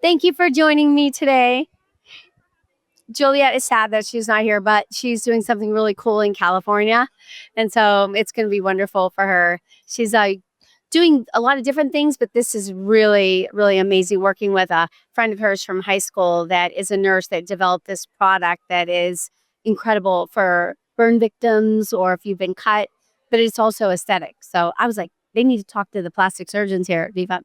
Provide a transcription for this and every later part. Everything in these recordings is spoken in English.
Thank you for joining me today. Juliet is sad that she's not here, but she's doing something really cool in California. And so it's going to be wonderful for her. She's doing a lot of different things, but this is really, really amazing working with a friend of hers from high school that is a nurse that developed this product that is incredible for burn victims or if you've been cut, but it's also aesthetic. So I was like, they need to talk to the plastic surgeons here. It'd be fun.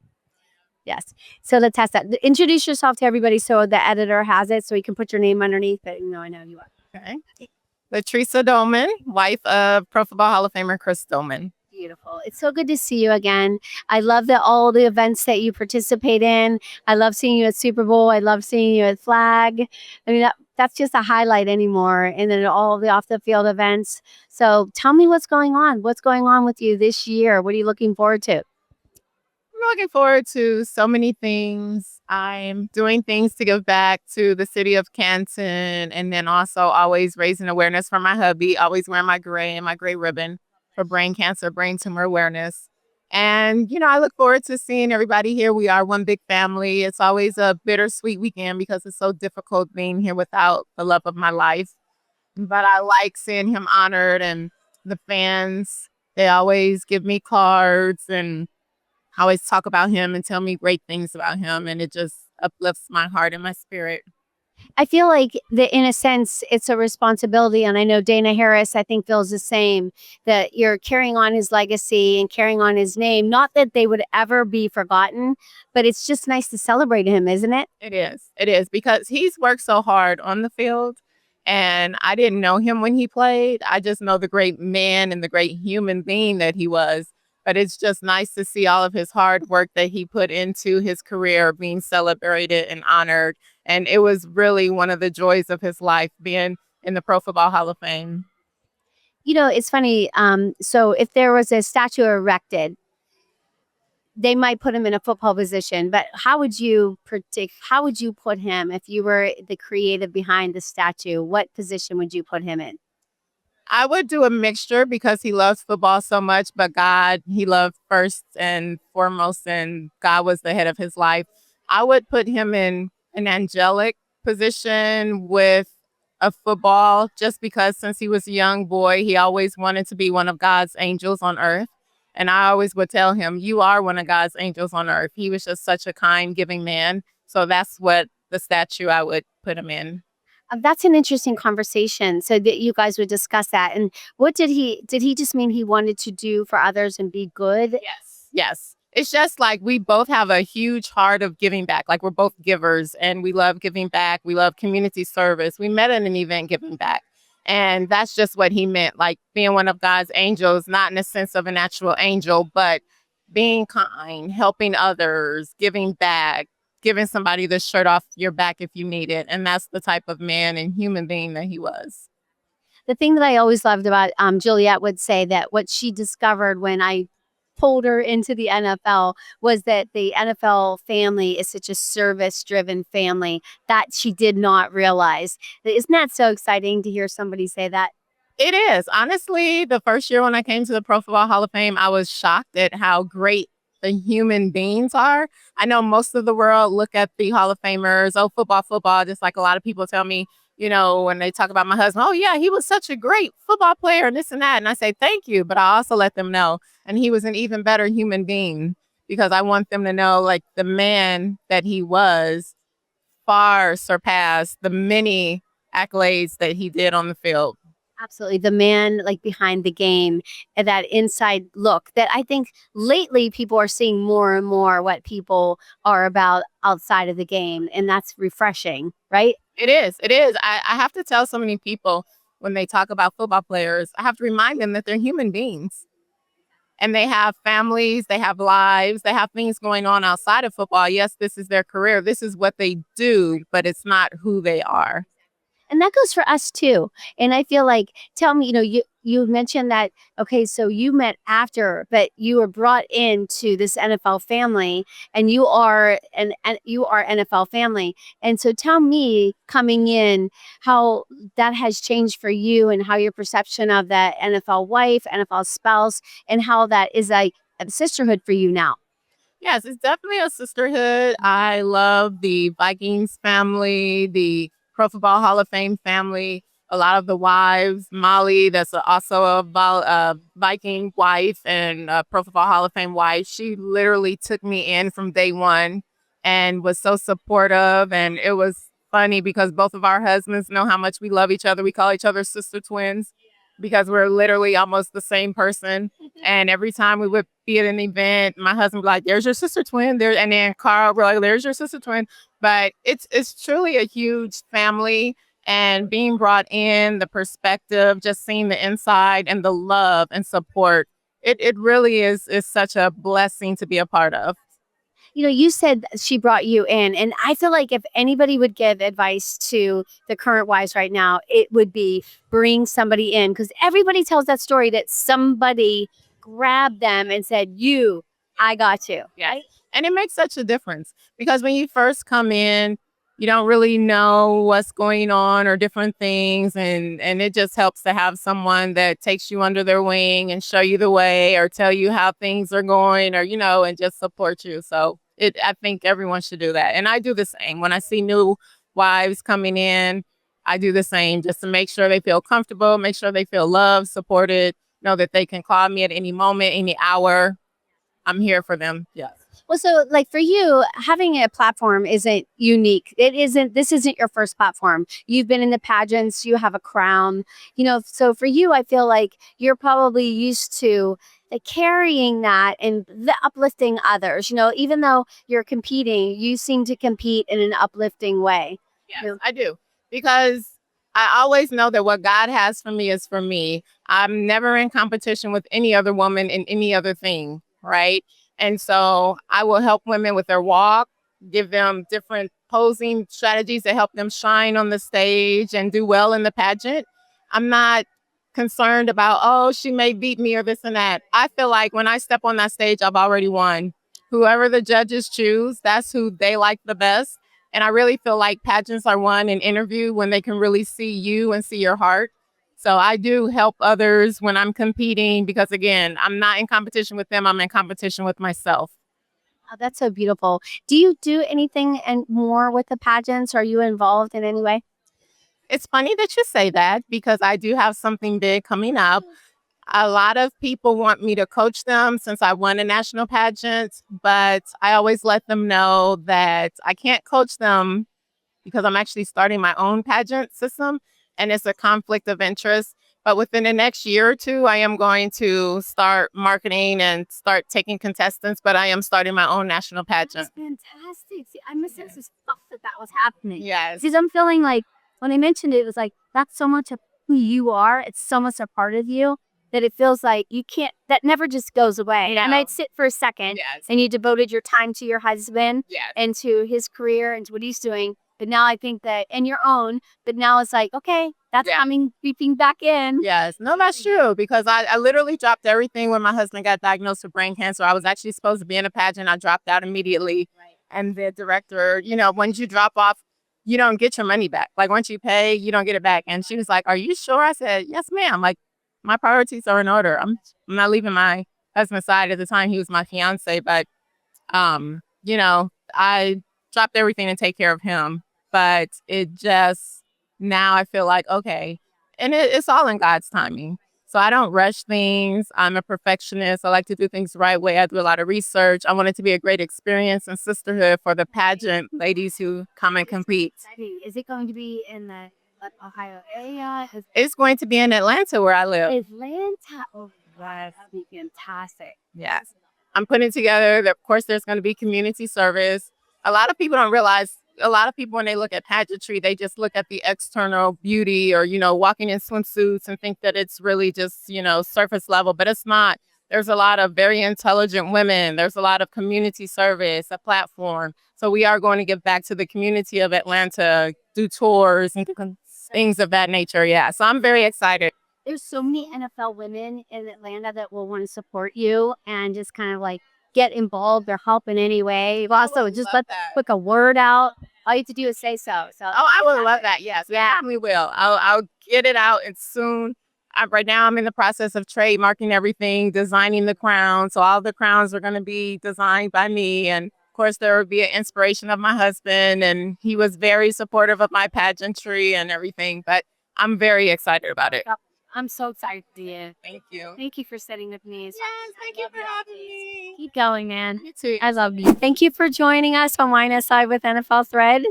Yes. So let's test that. Introduce yourself to everybody so the editor has it so you can put your name underneath it. I know you are. Okay. Theresa Dolman, wife of Pro Football Hall of Famer Chris Dolman. Beautiful. It's so good to see you again. I love that all the events that you participate in. I love seeing you at Super Bowl. I love seeing you at Flag. I mean, that's just a highlight anymore. And then all the off the field events. So tell me what's going on. What's going on with you this year? What are you looking forward to? I'm looking forward to so many things. I'm doing things to give back to the city of Canton, and then also always raising awareness for my hubby, always wearing my gray and my gray ribbon for brain cancer, brain tumor awareness. And, I look forward to seeing everybody here. We are one big family. It's always a bittersweet weekend because it's so difficult being here without the love of my life. But I like seeing him honored, and the fans, they always give me cards and always talk about him and tell me great things about him. And it just uplifts my heart and my spirit. I feel like that in a sense, it's a responsibility. And I know Dana Harris, I think, feels the same, that you're carrying on his legacy and carrying on his name. Not that they would ever be forgotten, but it's just nice to celebrate him, isn't it? It is. It is because he's worked so hard on the field. And I didn't know him when he played. I just know the great man and the great human being that he was. But it's just nice to see all of his hard work that he put into his career being celebrated and honored. And it was really one of the joys of his life being in the Pro Football Hall of Fame. It's funny. So if there was a statue erected, they might put him in a football position, but how would you put him if you were the creative behind the statue? What position would you put him in? I would do a mixture because he loves football so much, but God, he loved first and foremost, and God was the head of his life. I would put him in an angelic position with a football just because since he was a young boy, he always wanted to be one of God's angels on earth. And I always would tell him, you are one of God's angels on earth. He was just such a kind, giving man. So that's what the statue I would put him in. That's an interesting conversation. So that you guys would discuss that. And what did he just mean he wanted to do for others and be good? Yes. Yes. It's just like we both have a huge heart of giving back. Like we're both givers and we love giving back. We love community service. We met at an event giving back. And that's just what he meant, like being one of God's angels, not in the sense of an actual angel, but being kind, helping others, giving back, giving somebody the shirt off your back if you need it. And that's the type of man and human being that he was. The thing that I always loved about Juliet would say that what she discovered when I pulled her into the NFL was that the NFL family is such a service-driven family that she did not realize. Isn't that so exciting to hear somebody say that? It is. Honestly, the first year when I came to the Pro Football Hall of Fame, I was shocked at how great the human beings are. I know most of the world look at the Hall of Famers, oh, football, just like a lot of people tell me, when they talk about my husband, oh, yeah, he was such a great football player and this and that. And I say, thank you. But I also let them know. And he was an even better human being because I want them to know, like, the man that he was far surpassed the many accolades that he did on the field. Absolutely. The man like behind the game and that inside look that I think lately people are seeing more and more what people are about outside of the game. And that's refreshing, right? It is. It is. I have to tell so many people when they talk about football players, I have to remind them that they're human beings and they have families, they have lives, they have things going on outside of football. Yes, this is their career. This is what they do, but it's not who they are. And that goes for us too. And I feel like, tell me, you mentioned that, okay, so you met after, but you were brought into this NFL family and you are NFL family. And so tell me coming in how that has changed for you and how your perception of that NFL wife, NFL spouse, and how that is like a sisterhood for you now. Yes, it's definitely a sisterhood. I love the Vikings family, the Pro Football Hall of Fame family, a lot of the wives. Molly, that's also a Viking wife and a Pro Football Hall of Fame wife. She literally took me in from day one and was so supportive. And it was funny because both of our husbands know how much we love each other. We call each other sister twins because we're literally almost the same person. And every time we would be at an event, my husband would be like, "There's your sister twin." There, and then Carl would be like, "There's your sister twin." But it's truly a huge family, and being brought in, the perspective, just seeing the inside and the love and support. It really is such a blessing to be a part of. You know, you said she brought you in, and I feel like if anybody would give advice to the current wives right now, it would be bring somebody in, because everybody tells that story that somebody grabbed them and said, "You, I got you." Yeah. Right? And it makes such a difference because when you first come in, you don't really know what's going on or different things. And it just helps to have someone that takes you under their wing and show you the way or tell you how things are going or, and just support you. So I think everyone should do that. And I do the same. When I see new wives coming in, I do the same just to make sure they feel comfortable, make sure they feel loved, supported, know that they can call me at any moment, any hour. I'm here for them. Yes. Well, so like for you, having a platform isn't unique. This isn't your first platform. You've been in the pageants, you have a crown, so for you, I feel like you're probably used to carrying that and the uplifting others, even though you're competing, you seem to compete in an uplifting way. Yes, I do. Because I always know that what God has for me is for me. I'm never in competition with any other woman in any other thing, right? And so I will help women with their walk, give them different posing strategies to help them shine on the stage and do well in the pageant. I'm not concerned about, oh, she may beat me or this and that. I feel like when I step on that stage, I've already won. Whoever the judges choose, that's who they like the best. And I really feel like pageants are won in interview when they can really see you and see your heart. So I do help others when I'm competing because, again, I'm not in competition with them. I'm in competition with myself. Oh, that's so beautiful. Do you do anything and more with the pageants? Are you involved in any way? It's funny that you say that because I do have something big coming up. A lot of people want me to coach them since I won a national pageant, but I always let them know that I can't coach them because I'm actually starting my own pageant system and it's a conflict of interest. But within the next year or two, I am going to start marketing and start taking contestants, but I am starting my own national pageant. That's fantastic. See, I missed this stuff that was happening. Yes. Because I'm feeling like when I mentioned it, it was like that's so much of who you are. It's so much a part of you that it feels like you can't. That never just goes away. No. I might sit for a second, Yes. and you devoted your time to your husband Yes. and to his career and to what he's doing. But now I think that, and your own. But now it's like, okay, that's Yeah. coming creeping back in. Yes. No, that's true because I literally dropped everything when my husband got diagnosed with brain cancer. I was actually supposed to be in a pageant. I dropped out immediately. Right. And the director, once you drop off, you don't get your money back. Like once you pay, you don't get it back. And she was like, "Are you sure?" I said, "Yes, ma'am. Like my priorities are in order. I'm not leaving my husband's side." At the time, he was my fiance, but I dropped everything to take care of him. But it just now I feel like okay, and it's all in God's timing. So I don't rush things. I'm a perfectionist. I like to do things the right way. I do a lot of research. I want it to be a great experience and sisterhood for the pageant ladies who come and compete. Is it going to be in the Ohio area? It's going to be in Atlanta where I live. Atlanta. Oh, that'd be fantastic. Yes. I'm putting together, of course, there's going to be community service. A lot of people don't realize, a lot of people, when they look at pageantry, they just look at the external beauty or, walking in swimsuits and think that it's really just, surface level, but it's not. There's a lot of very intelligent women. There's a lot of community service, a platform. So we are going to give back to the community of Atlanta, do tours and things of that nature. Yeah. So I'm very excited. There's so many NFL women in Atlanta that will want to support you and just kind of like get involved or help in any way. Also, just put a word out. All you have to do is say so. Oh, I would love that. Yes, we definitely will. I'll get it out and soon. right now I'm in the process of trademarking everything, designing the crown. So all the crowns are going to be designed by me. And of course, there will be an inspiration of my husband. And he was very supportive of my pageantry and everything. But I'm very excited about it. I'm so excited to you. Thank you. Thank you for sitting with me. Yes, thank you for having me. Keep going, man. You too. I love you. Thank you for joining us on YNS Side with NFL Thread.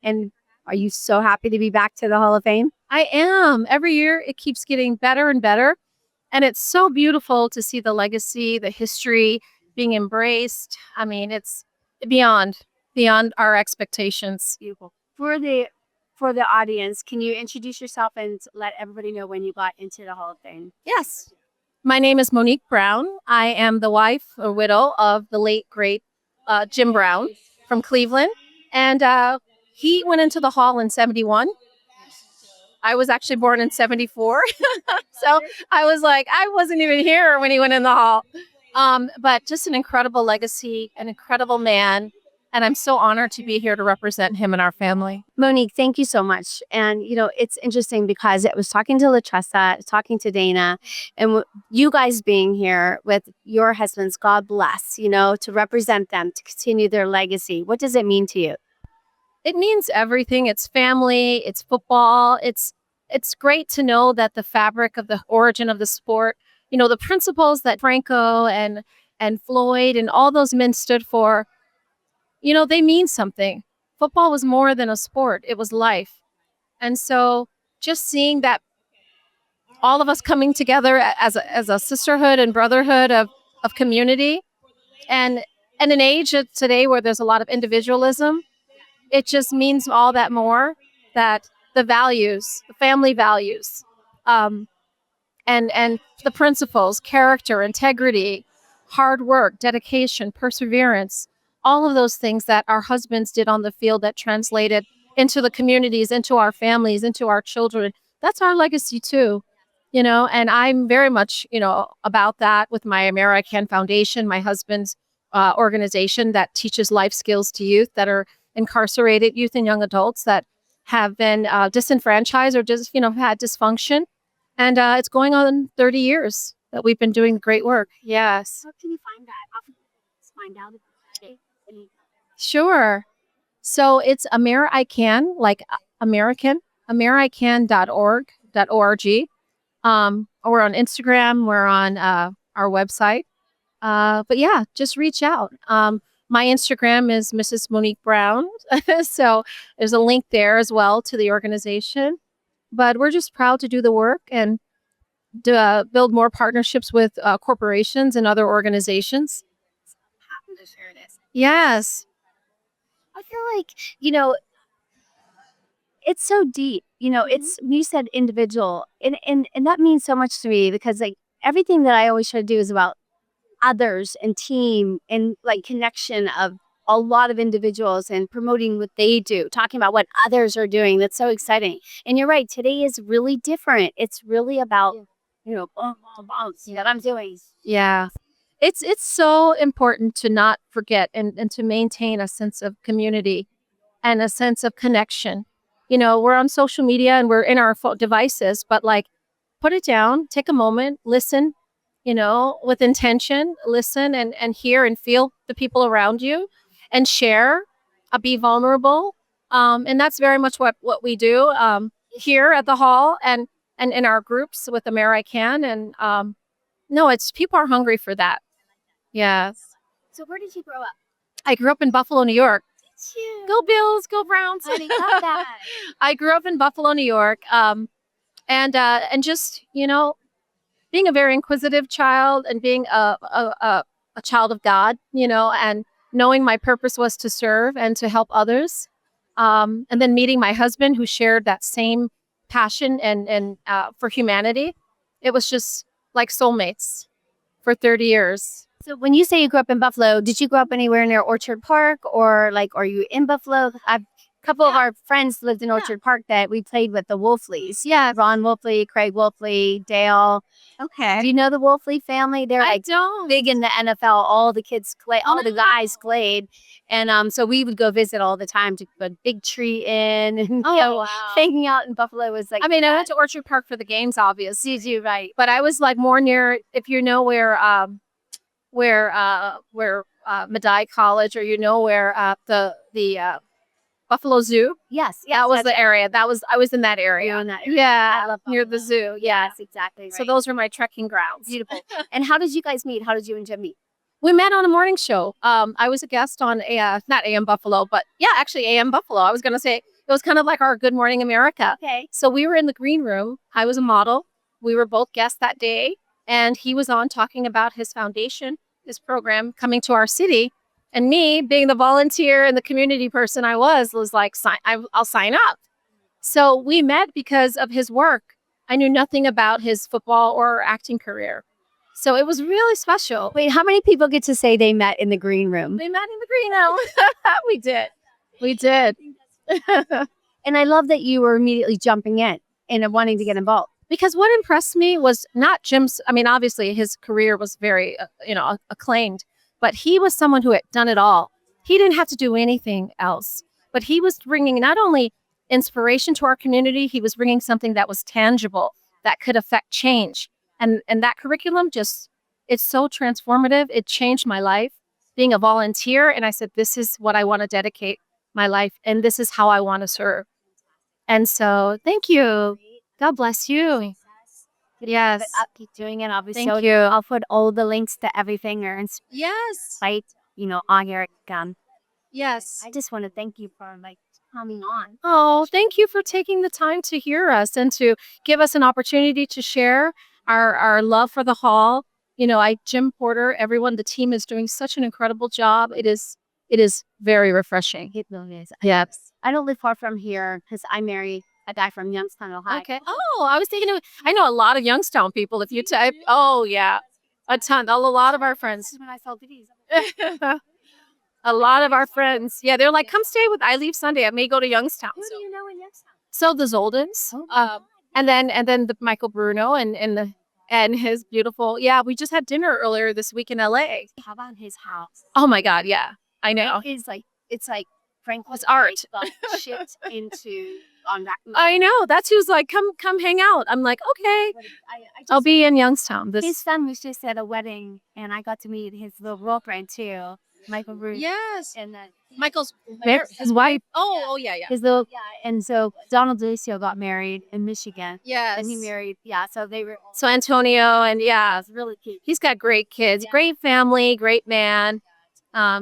And are you so happy to be back to the Hall of Fame? I am. Every year it keeps getting better and better. And it's so beautiful to see the legacy, the history being embraced. I mean, it's beyond our expectations. Beautiful. For the audience, can you introduce yourself and let everybody know when you got into the Hall of Fame? Yes. My name is Monique Brown. I am the wife or widow of the late, great Jim Brown from Cleveland. And he went into the hall in 71. I was actually born in 74. So I was like, I wasn't even here when he went in the hall. But just an incredible legacy, an incredible man. And I'm so honored to be here to represent him and our family. Monique, thank you so much. And, it's interesting because I was talking to Latressa, talking to Dana, and you guys being here with your husbands, God bless, to represent them, to continue their legacy. What does it mean to you? It means everything. It's family, it's football. It's great to know that the fabric of the origin of the sport, the principles that Franco and Floyd and all those men stood for, they mean something. Football was more than a sport. It was life. And so just seeing that all of us coming together as a sisterhood and brotherhood of community and an age of today where there's a lot of individualism, it just means all that more that the values, the family values, and the principles, character, integrity, hard work, dedication, perseverance, all of those things that our husbands did on the field that translated into the communities, into our families, into our children. That's our legacy too, and I'm very much, about that with my American Foundation, my husband's organization that teaches life skills to youth that are incarcerated, youth and young adults that have been disenfranchised or just, had dysfunction. And it's going on 30 years that we've been doing great work. Yes. How can you find that? Find out. Sure. So it's AmeriCan, like American, american.org. We're on Instagram. We're on our website. But yeah, just reach out. My Instagram is Mrs. Monique Brown. So there's a link there as well to the organization. But we're just proud to do the work and build more partnerships with corporations and other organizations. Yes. I feel like, it's so deep. It's, you said individual, and that means so much to me because like everything that I always try to do is about others and team and like connection of a lot of individuals and promoting what they do, talking about what others are doing. That's so exciting. And you're right, today is really different. It's really about, that I'm doing. Yeah. It's so important to not forget and to maintain a sense of community and a sense of connection. We're on social media and we're in our devices, but like put it down, take a moment, listen, with intention, listen and hear and feel the people around you and share, be vulnerable. And that's very much what we do here at the hall and in our groups with AmeriCan. And no, it's people are hungry for that. Yes. So where did you grow up? I grew up in Buffalo, New York. Go Bills, go Browns. I love that. I grew up in Buffalo, New York. And just, being a very inquisitive child and being a child of God, and knowing my purpose was to serve and to help others. And then meeting my husband who shared that same passion and for humanity. It was just like soulmates for 30 years. So when you say you grew up in Buffalo, did you grow up anywhere near Orchard Park or like, are you in Buffalo? I've couple of our friends lived in Orchard Park that we played with, the Wolfleys. Yeah. Ron Wolfley, Craig Wolfley, Dale. Okay. Do you know the Wolfley family? They're I like don't. big in the NFL. All the kids play, all the guys played. And so we would go visit all the time to put a big tree in. And, Wow. hanging out in Buffalo was like, I mean, I went to Orchard Park for the games, obviously. you right. But I was like more near, if you know where Medaille College, or you know where the Buffalo Zoo. Yes. That was the area. I was in that area. You're in that area. Yeah, I love near the zoo. Yeah. Yes, exactly. So those were my trekking grounds. Beautiful. And how did you guys meet? How did you and Jim meet? We met on a morning show. I was a guest on not AM Buffalo, but yeah, actually AM Buffalo. I was gonna say it was kind of like our Good Morning America. Okay. So we were in the green room. I was a model. We were both guests that day, and he was on talking about his foundation, his program coming to our city. And me, being the volunteer and the community person I was like, I'll sign up. So we met because of his work. I knew nothing about his football or acting career. So it was really special. Wait, how many people get to say they met in the green room? They met in the green room. We did. We did. And I love that you were immediately jumping in and wanting to get involved. Because what impressed me was not Jim's, I mean, obviously his career was very, acclaimed, but he was someone who had done it all. He didn't have to do anything else, but he was bringing not only inspiration to our community, he was bringing something that was tangible, that could affect change. And that curriculum it's so transformative. It changed my life being a volunteer. And I said, this is what I want to dedicate my life. And this is how I want to serve. And so thank you. God bless you. Yes. I'll keep doing it. I'll be Thank you. I'll put all the links to everything or Yes. site, on your Yes. I just want to thank you for coming on. Oh, thank you for taking the time to hear us and to give us an opportunity to share our love for the hall. Jim Porter, everyone, the team is doing such an incredible job. It is very refreshing. It really is. Yes. I don't live far from here because I married a guy from Youngstown, Ohio. Okay. Oh, I was thinking I know a lot of Youngstown people. If you type, oh yeah, a ton. A lot of our friends. When I saw videos. A lot of our friends. Yeah, they're like, come stay with. I leave Sunday. I may go to Youngstown. Who do you know in Youngstown? So the Zoldens, and then the Michael Bruno and his beautiful. Yeah, we just had dinner earlier this week in LA. How about his house? Oh my God, yeah, I know. It's like Franklin's art. Shipped into on that. I know. That's who's like, come hang out. I'm like, okay, I'll be in Youngstown. His son was just at a wedding, and I got to meet his little girlfriend too, Michael Bruno. Yes. And Michael's his wife. Oh, yeah. his little and so Donald Delisio got married in Michigan. Yes. And he married. Yeah. So they were. So Antonio, and yeah, It's really cute. he's got great kids, great family, great man.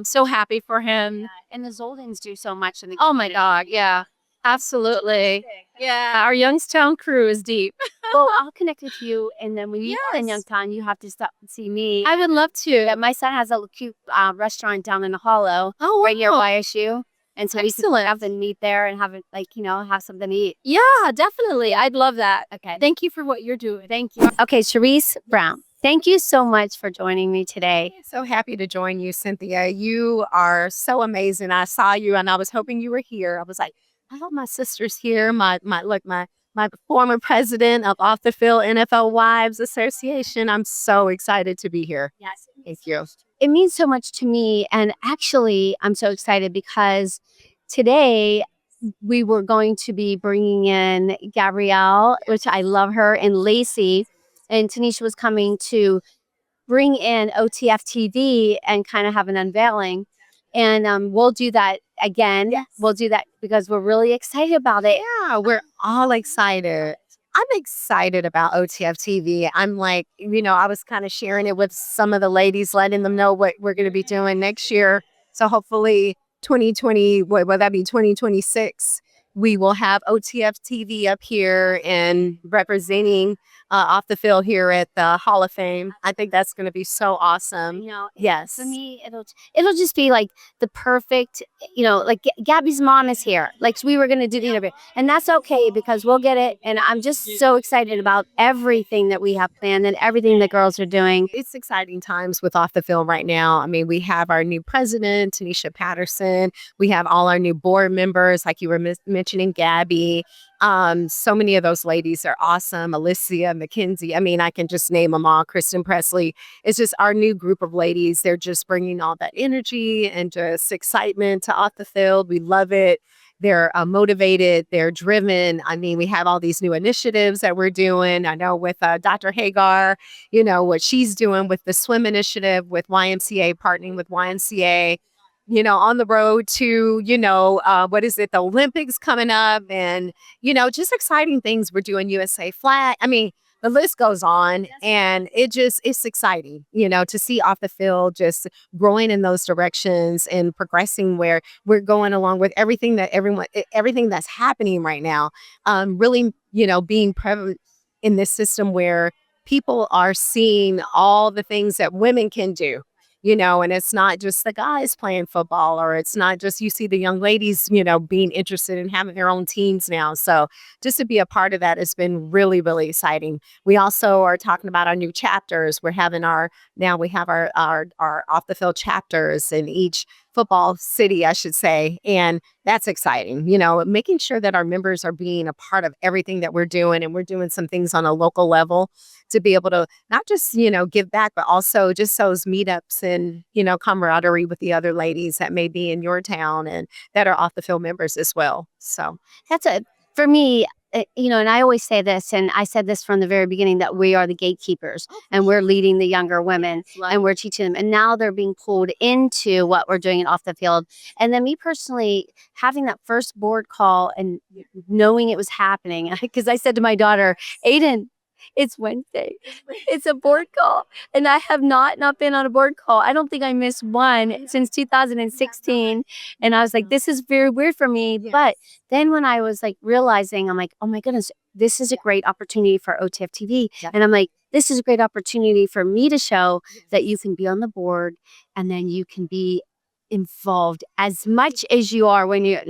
So happy for him. Yeah. And the Zoldens do so much in the. Oh my God, yeah, absolutely. Yeah, our Youngstown crew is deep. Well, I'll connect with you, and then when you are in Yes. Youngstown, you have to stop and see me. I would love to. Yeah, my son has a cute restaurant down in the Hollow, Oh, right near wow. YSU, and so we can Excellent. have them meet there and have it have something to eat. Yeah, definitely. I'd love that. Okay, Thank you for what you're doing. thank you. Okay, Cherise Brown, thank you so much for joining me today. So happy to join you, Cynthia. You are so amazing. I saw you and I was hoping you were here. I was like, I hope my sister's here. My former president of Off the Field NFL Wives Association. I'm so excited to be here. Yes, Thank you. it means so much to me, and actually, I'm so excited because today we were going to be bringing in Gabrielle, which I love her, and Lacey, and Tanisha was coming to bring in OTF TV and kind of have an unveiling. And we'll do that again. Yes. We'll do that because we're really excited about it. Yeah, we're all excited. I'm excited about OTF TV. I'm like, I was kind of sharing it with some of the ladies, letting them know what we're going to be doing next year. So hopefully 2020, what would that be, 2026, we will have OTF TV up here and representing off the field here at the Hall of Fame. I think that's going to be so awesome. Yes. For me, it'll just be like the perfect, like Gabby's mom is here. Like we were gonna do the interview, and that's okay because we'll get it. And I'm just so excited about everything that we have planned and everything the girls are doing. It's exciting times with Off the Field right now. I mean, we have our new president, Tanisha Patterson. We have all our new board members, like you were mentioning, Gabby. So many of those ladies are awesome. Alicia, McKenzie. I mean, I can just name them all. Kristen Presley. It's just our new group of ladies. They're just bringing all that energy and just excitement to Off the Field. We love it. They're motivated. They're driven. I mean, we have all these new initiatives that we're doing. I know with Dr. Hagar, what she's doing with the swim initiative, with YMCA, partnering with YMCA, on the road to, what is it? The Olympics coming up and, just exciting things. We're doing USA flag. I mean, the list goes on and it's exciting, to see Off the Field just growing in those directions and progressing where we're going along with everything that's happening right now. Really, being prevalent in this system where people are seeing all the things that women can do. And it's not just the guys playing football, or it's not just you see the young ladies, being interested in having their own teams now. So just to be a part of that has been really, really exciting. We also are talking about our new chapters. We have our off the field chapters in each football city, I should say. And that's exciting, making sure that our members are being a part of everything that we're doing. And we're doing some things on a local level to be able to not just, give back, but also just those meetups and, camaraderie with the other ladies that may be in your town and that are Off the Field members as well. So For me, and I always say this, and I said this from the very beginning, that we are the gatekeepers and we're leading the younger women and we're teaching them. And now they're being pulled into what we're doing Off the Field. And then me personally, having that first board call and knowing it was happening, because I said to my daughter, Aiden, it's Wednesday. It's a board call. And I have not been on a board call. I don't think I missed one since 2016. And I was like, this is very weird for me. Yes. But then when I was like realizing, I'm like, oh my goodness, this is a great opportunity for OTF TV. Yeah. And I'm like, this is a great opportunity for me to show that you can be on the board and then you can be involved as much as you are when you're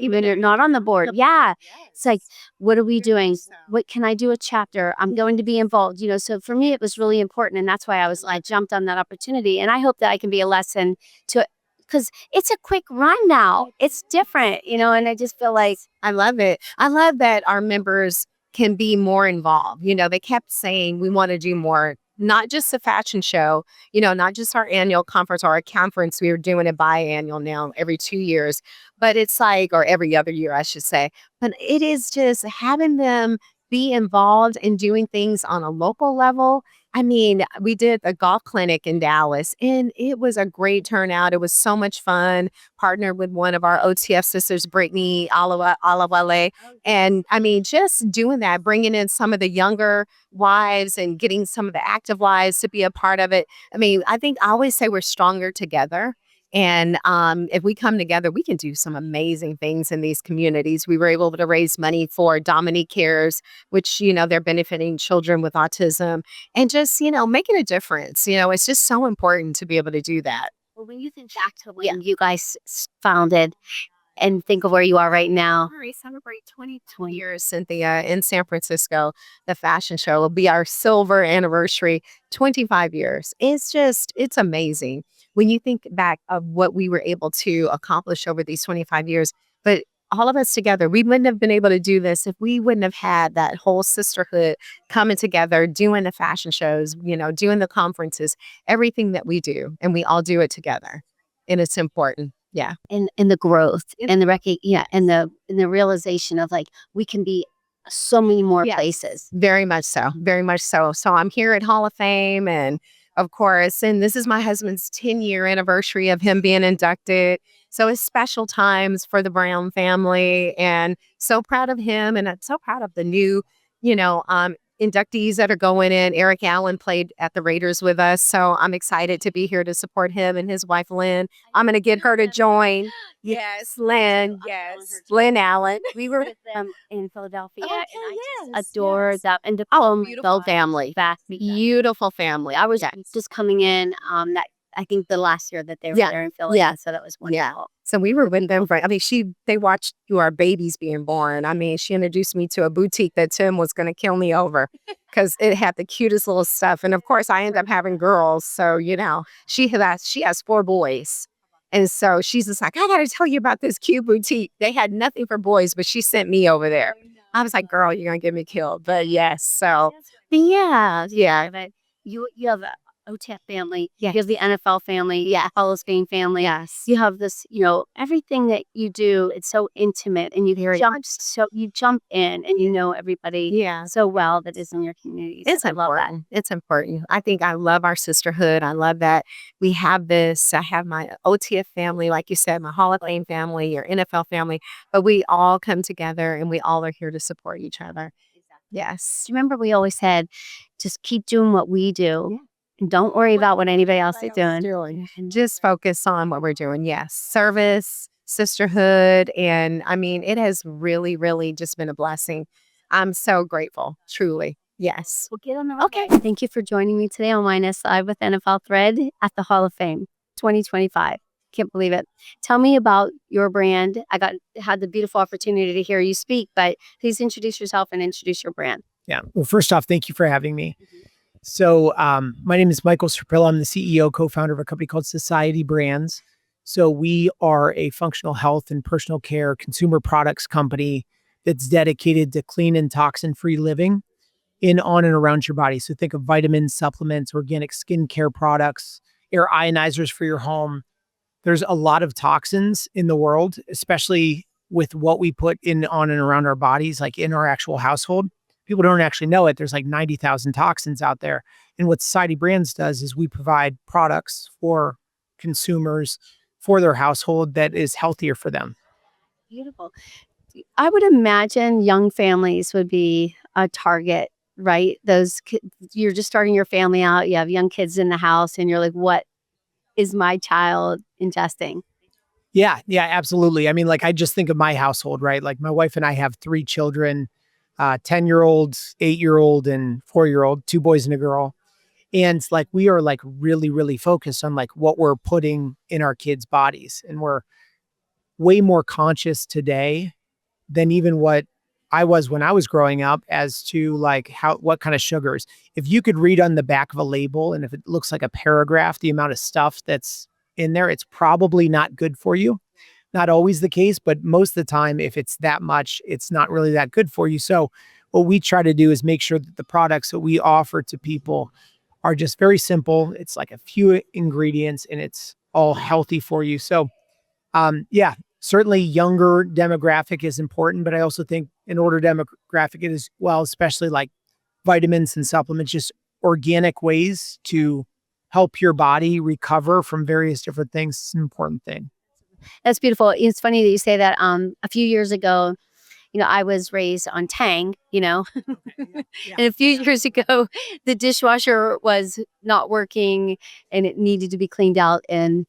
even you're not on the board. Yeah. It's like, what are we doing? What can I do a chapter? I'm going to be involved, so for me, it was really important. And that's why I jumped on that opportunity. And I hope that I can be a lesson to, because it's a quick run now. It's different, and I just feel like. I love it. I love that our members can be more involved. They kept saying we want to do more. Not just a fashion show, not just our annual conference or our conference. We are doing it biannual now every 2 years, but it's like, or every other year, I should say. But it is just having them be involved in doing things on a local level. I mean, we did a golf clinic in Dallas and it was a great turnout. It was so much fun. Partnered with one of our OTF sisters, Brittany Alawale. And I mean, just doing that, bringing in some of the younger wives and getting some of the active wives to be a part of it. I mean, I always say we're stronger together. And if we come together, we can do some amazing things in these communities. We were able to raise money for Dominique Cares, which, they're benefiting children with autism and just, making a difference. It's just so important to be able to do that. Well, when you think back to when you guys founded and think of where you are right now. We celebrate 20 years, Cynthia, in San Francisco. The fashion show will be our silver anniversary, 25 years. It's amazing when you think back of what we were able to accomplish over these 25 years. But all of us together, we wouldn't have been able to do this if we wouldn't have had that whole sisterhood coming together, doing the fashion shows, doing the conferences, everything that we do. And we all do it together. And it's important. Yeah. And the growth and the realization of like, we can be so many more places. Very much so. Very much so. So I'm here at Hall of Fame and of course, and this is my husband's 10-year anniversary of him being inducted. So it's special times for the Brown family and so proud of him. And I'm so proud of the new, inductees that are going in. Eric Allen played at the Raiders with us, so I'm excited to be here to support him and his wife, Lynn. I'm going to get her to join. Yes, Lynn. Yes, Lynn Allen. We were with them in Philadelphia, Oh, and I yes, just adore yes. them and the Beautiful family. Beautiful family. I was Yes. just coming in. That I think the last year that they were Yeah. there in Philly, Yeah. so that was wonderful. So we were with them for, I mean, they watched our babies being born. I mean, she introduced me to a boutique that Tim was going to kill me over because it had the cutest little stuff. And of course, I ended up having girls. So, she has 4 boys. And so she's just like, I got to tell you about this cute boutique. They had nothing for boys, but she sent me over there. I was like, girl, you're going to get me killed. But yes, so yeah. But you have a OTF family. Yes. You have the NFL family. Yes. Hall of Fame family. Yes. You have this, everything that you do. It's so intimate, and you jump in, and you know everybody Yeah. so well that is in your community. It's I love that. important. It's important. I think I love our sisterhood. I love that we have this. I have my OTF family, like you said, my Hall of Fame family, your NFL family, but we all come together and we all are here to support each other. Yes. Do you remember we always said, just keep doing what we do, and don't worry about what anybody else is doing. And just focus on what we're doing. Yes. Service, sisterhood. And I mean, it has really, really just been a blessing. I'm so grateful, truly. Yes. We'll get on the Okay. Thank you for joining me today on YNS Live with NFL Thread at the Hall of Fame 2025. Can't believe it. Tell me about your brand. I had the beautiful opportunity to hear you speak, but please introduce yourself and introduce your brand. Yeah. Well, first off, thank you for having me. So my name is Michael Serpilla. I'm the CEO, co-founder of a company called Society Brands. So we are a functional health and personal care consumer products company that's dedicated to clean and toxin-free living in, on, and around your body. So think of vitamins, supplements, organic skincare products, air ionizers for your home. There's a lot of toxins in the world, especially with what we put in, on, and around our bodies, like in our actual household. People don't actually know it. There's like 90,000 toxins out there. And what Society Brands does is we provide products for consumers for their household that is healthier for them. Beautiful. I would imagine young families would be a target, right? You're just starting your family out. You have young kids in the house, and you're like, what is my child ingesting? Yeah, absolutely. I mean, like, I just think of my household, right? Like, my wife and I have 3 children, 10-year-old, 8-year-old, and 4-year-old, 2 boys and a girl. And like, we are like really, really focused on like what we're putting in our kids' bodies. And we're way more conscious today than even what I was when I was growing up as to like what kind of sugars. If you could read on the back of a label, and if it looks like a paragraph, the amount of stuff that's in there, it's probably not good for you. Not always the case, but most of the time, if it's that much, it's not really that good for you. So what we try to do is make sure that the products that we offer to people are just very simple. It's like a few ingredients and it's all healthy for you. So yeah, certainly younger demographic is important, but I also think an older demographic is, well, especially like vitamins and supplements, just organic ways to help your body recover from various different things. It's an important thing. That's beautiful. It's funny that you say that. A few years ago, I was raised on Tang, and a few years ago, the dishwasher was not working and it needed to be cleaned out. And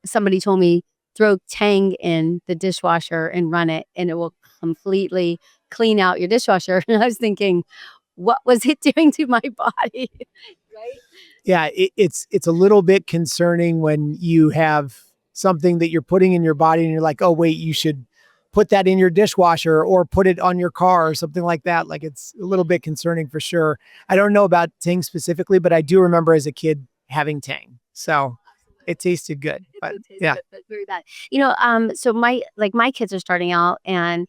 somebody told me, throw Tang in the dishwasher and run it, and it will completely clean out your dishwasher. And I was thinking, what was it doing to my body? Right? Yeah, it's a little bit concerning when you have something that you're putting in your body and you're like, oh, wait, you should put that in your dishwasher or put it on your car or something like that. Like, it's a little bit concerning for sure. I don't know about Tang specifically, but I do remember as a kid having Tang. So it tasted good, but yeah. But very bad. So my kids are starting out, and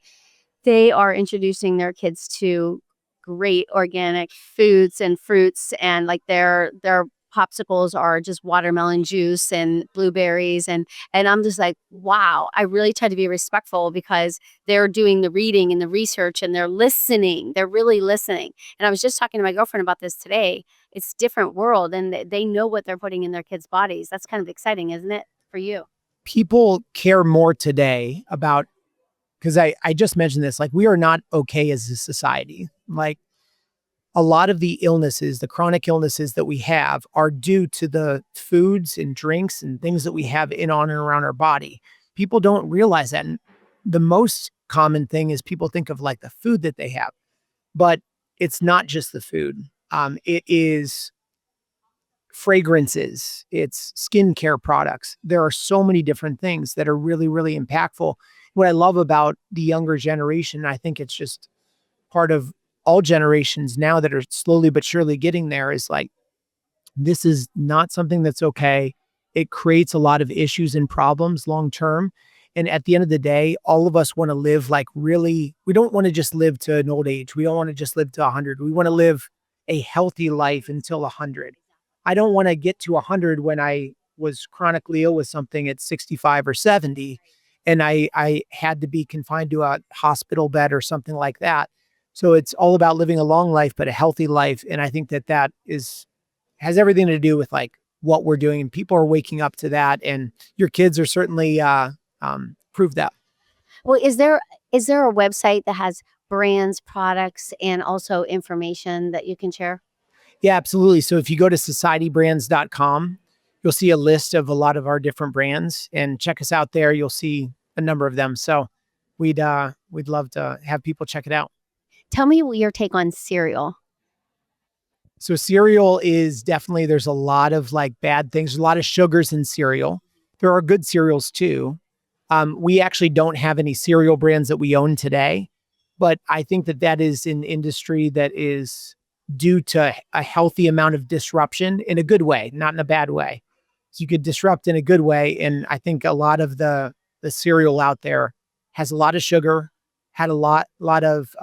they are introducing their kids to great organic foods and fruits, and like their popsicles are just watermelon juice and blueberries, and I'm just like, wow. I really try to be respectful because they're doing the reading and the research, and they're listening. They're really listening. And I was just talking to my girlfriend about this today. It's a different world, and they know what they're putting in their kids' bodies. That's kind of exciting, isn't it, for you? People care more today about, because I just mentioned this, like, we are not okay as a society. Like, a lot of the illnesses, the chronic illnesses that we have are due to the foods and drinks and things that we have in, on, and around our body. People don't realize that. And the most common thing is people think of like the food that they have, but it's not just the food. It is fragrances, it's skincare products. There are so many different things that are really, really impactful. What I love about the younger generation, I think it's just part of all generations now that are slowly but surely getting there, is like, this is not something that's okay. It creates a lot of issues and problems long term. And at the end of the day, all of us want to live like really, we don't want to just live to an old age. We don't want to just live to 100. We want to live a healthy life until 100. I don't want to get to 100 when I was chronically ill with something at 65 or 70 and I had to be confined to a hospital bed or something like that. So it's all about living a long life, but a healthy life. And I think that has everything to do with like what we're doing, and people are waking up to that. And your kids are certainly prove that. Well, is there a website that has brands, products, and also information that you can share? Yeah, absolutely. So if you go to societybrands.com, you'll see a list of a lot of our different brands, and check us out there. You'll see a number of them. So we'd love to have people check it out. Tell me your take on cereal. So cereal is definitely, there's a lot of like bad things. There's a lot of sugars in cereal. There are good cereals too. We actually don't have any cereal brands that we own today, but I think that is an industry that is due to a healthy amount of disruption in a good way, not in a bad way. So you could disrupt in a good way. And I think a lot of the cereal out there has a lot of sugar, had a lot of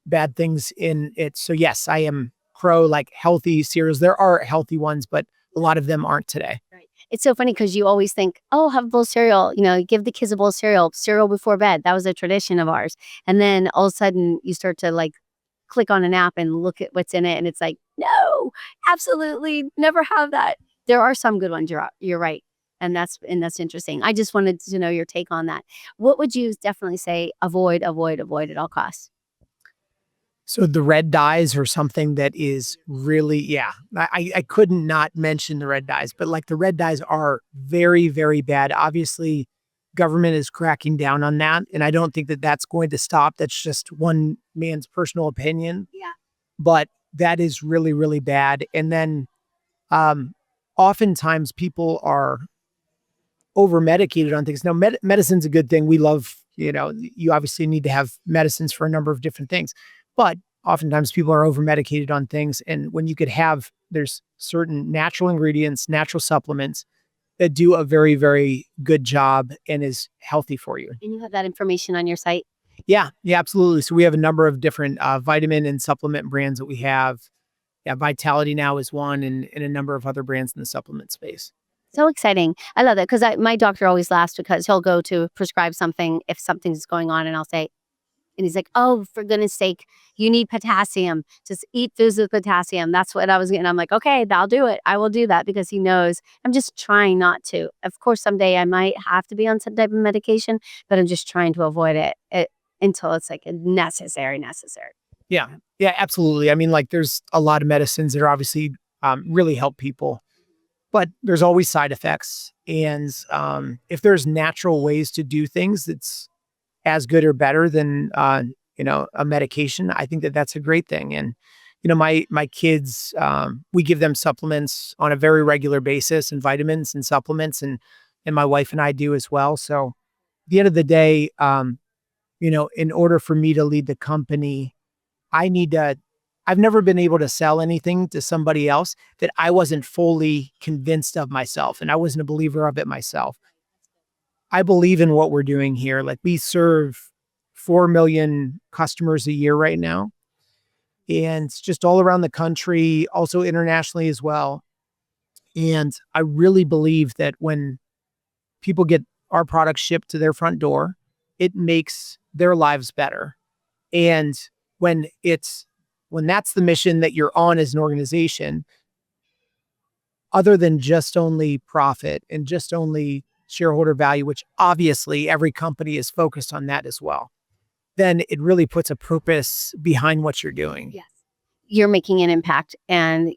bad things in it. So yes, I am pro like healthy cereals. There are healthy ones, but a lot of them aren't today. Right. It's so funny because you always think, oh, have a bowl of cereal, give the kids a bowl of cereal before bed. That was a tradition of ours. And then all of a sudden you start to like click on an app and look at what's in it. And it's like, no, absolutely never have that. There are some good ones. You're right. And that's interesting. I just wanted to know your take on that. What would you definitely say avoid at all costs? So the red dyes are something that is really, yeah, I couldn't not mention the red dyes, but like the red dyes are very, very bad. Obviously, government is cracking down on that. And I don't think that that's going to stop. That's just one man's personal opinion. Yeah. But that is really, really bad. And then oftentimes people are over medicated on things. Now, medicine's a good thing. We love, you obviously need to have medicines for a number of different things. But oftentimes people are over medicated on things. And when you could there's certain natural ingredients, natural supplements that do a very, very good job and is healthy for you. And you have that information on your site? Yeah, absolutely. So we have a number of different vitamin and supplement brands that we have. Yeah, Vitality Now is one, and a number of other brands in the supplement space. So exciting. I love that because my doctor always laughs because he'll go to prescribe something if something's going on, and I'll say, and he's like, oh, for goodness sake, you need potassium. Just eat foods with potassium. That's what I was getting. I'm like, okay, I'll do it. I will do that because he knows I'm just trying not to. Of course, someday I might have to be on some type of medication, but I'm just trying to avoid it until it's like necessary. Yeah, absolutely. I mean, like there's a lot of medicines that are obviously really help people, but there's always side effects. And if there's natural ways to do things that's as good or better than a medication, I think that that's a great thing. And my kids, we give them supplements on a very regular basis, and vitamins and supplements, and my wife and I do as well. So at the end of the day, in order for me to lead the company, I've never been able to sell anything to somebody else that I wasn't fully convinced of myself, and I wasn't a believer of it myself. I believe in what we're doing here. Like we serve 4 million customers a year right now, and just all around the country, also internationally as well. And I really believe that when people get our products shipped to their front door, it makes their lives better. And when that's the mission that you're on as an organization, other than just only profit and just only shareholder value, which obviously every company is focused on that as well, then it really puts a purpose behind what you're doing. Yes. you're making an impact and,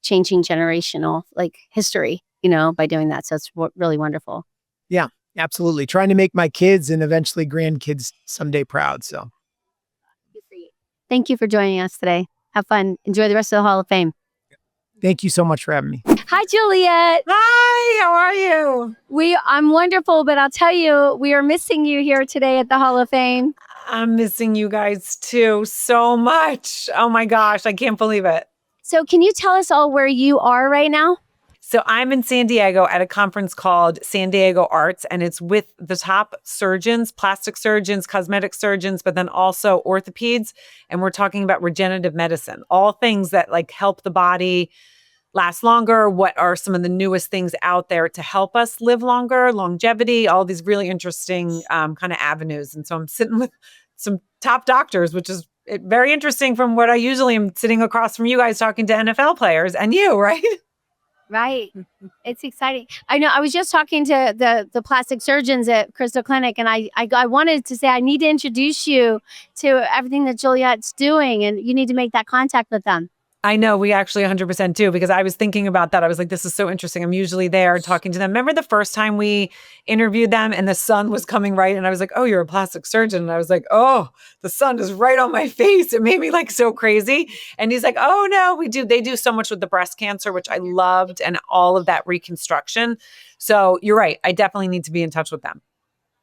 changing generational like history, by doing that. So it's really wonderful. Yeah, absolutely. Trying to make my kids and eventually grandkids someday proud. So Thank you for joining us today. Have fun. Enjoy the rest of the Hall of Fame. thank you so much for having me. Hi, Juliet. Hi, how are you? I'm wonderful, but I'll tell you, we are missing you here today at the Hall of Fame. I'm missing you guys too so much. Oh my gosh, I can't believe it. So can you tell us all where you are right now? So I'm in San Diego at a conference called San Diego Arts, and it's with the top surgeons, plastic surgeons, cosmetic surgeons, but then also orthopeds. And we're talking about regenerative medicine, all things that like help the body last longer. What are some of the newest things out there to help us live longer, longevity, all these really interesting kind of avenues. And so I'm sitting with some top doctors, which is very interesting from what I usually am sitting across from you guys talking to NFL players and you, right? Right. It's exciting. I know I was just talking to the plastic surgeons at Crystal Clinic, and I wanted to say I need to introduce you to everything that Juliet's doing, and you need to make that contact with them. I know we actually 100% do, because I was thinking about that. I was like, this is so interesting. I'm usually there talking to them. Remember the first time we interviewed them and the sun was coming right? And I was like, oh, you're a plastic surgeon. And I was like, oh, the sun is right on my face. It made me like so crazy. And he's like, oh no, they do so much with the breast cancer, which I loved, and all of that reconstruction. So you're right. I definitely need to be in touch with them.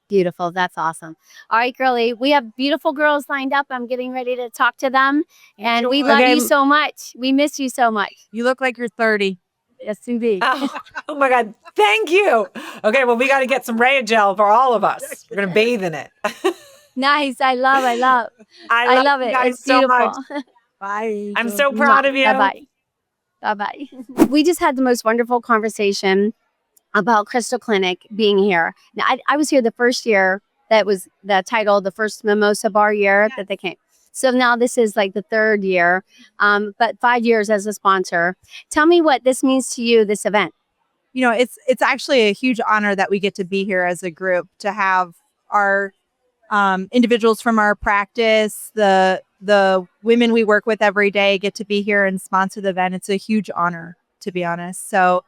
Beautiful. That's awesome. All right, girlie. We have beautiful girls lined up. I'm getting ready to talk to them. And we love you so much. We miss you so much. You look like you're 30. Yes, indeed. Oh my God. Thank you. Okay. Well, we got to get some Rhea gel for all of us. We're going to bathe in it. Nice. I love I love it. you guys It's so beautiful. much. Bye. I'm so proud of you. Bye-bye. Bye-bye. We just had the most wonderful conversation about Crystal Clinic being here. Now, I was here the first year that was the title, the first Mimosa Bar year that they came. So now this is like the third year, but 5 years as a sponsor. Tell me what this means to you, this event. You know, it's actually a huge honor that we get to be here as a group, to have our individuals from our practice, the women we work with every day get to be here and sponsor the event. It's a huge honor, to be honest. So